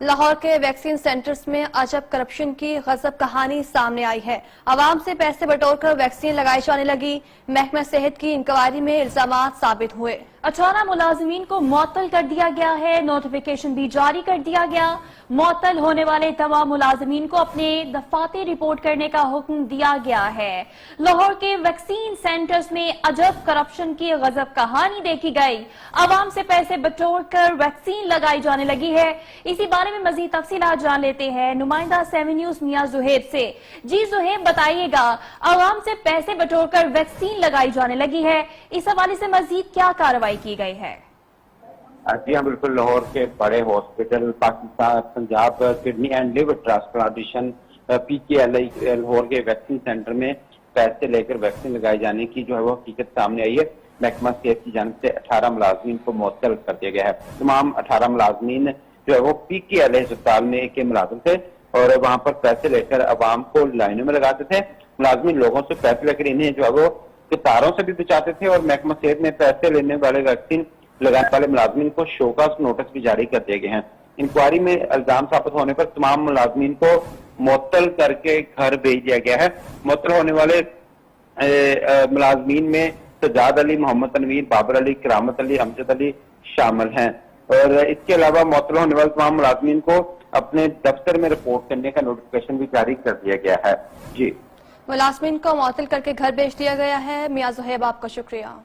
लाहौर के vaccine centres में अजब करप्शन की गजब कहानी सामने आई है। आवाम से पैसे बटोरकर वैक्सीन लगाई जाने लगी। महकमा सेहत की इंक्वायरी में इल्जामात साबित हुए। 18 मुलाजिमीन को मुअत्तल कर दिया गया है। नोटिफिकेशन भी जारी कर दिया गया। मुअत्तल होने वाले तमाम मुलाजिमीन को अपने दफातर रिपोर्ट करने का हुक्म दिया गया है। लाहौर के वैक्सीन सेंटर्स में अजब करप्शन की गजब कहानी देखी गई। आवाम से पैसे बटोर कर वैक्सीन लगाई जाने लगी है। इसी बारे में मजीद तफसीलात जान लेते हैं नुमाइंदा 7 न्यूज मियां जुहेब से। जी जुहेब, बताइएगा, आवाम से पैसे बटोर कर वैक्सीन लगाई जाने लगी है, इस हवाले से मजीद क्या कार्रवाई की गई है? जी हाँ, बिल्कुल। लाहौर के बड़े hospital Pakistan Punjab kidney and liver transplantation PKLI Lahore के वैक्सीन सेंटर में पैसे लेकर वैक्सीन लगाए जाने की जो है वो हकीकत सामने आई है। महकमा सेहत की जानिब से 18 मुलाजमीन को मुअत्तल कर दिया गया है। तमाम 18 मुलाजमीन जो है वो PKLI अस्पताल में के मुलाजिम थे और वहां पर पैसे लेकर अवाम को लाइनों में लगाते थे। मुलाजमीन लोगों से पैसे लेकर इन्हें जो है वो कतारों से भी बचाते थे और महकमा सेहत ने पैसे लेने वाले वैक्सीन लगाने वाले मुलाजमीन को शोकॉज नोटिस भी जारी कर दिए गए हैं। इंक्वायरी में इल्जाम साबित होने पर तमाम मुलाजमीन को मुअत्तल करके घर भेज दिया गया है। मुअत्तल होने वाले मुलाजमीन में सजाद अली, मोहम्मद तनवीर, बाबर अली, करामत अली, अमजद अली शामिल हैं और इसके अलावा मुअत्तल होने वाले तमाम मुलाजमीन को अपने दफ्तर में रिपोर्ट करने का नोटिफिकेशन भी जारी कर दिया गया है। जी, मुलाजमीन को मुअत्तल करके घर भेज दिया गया है। मियां जुहेब, आपका शुक्रिया।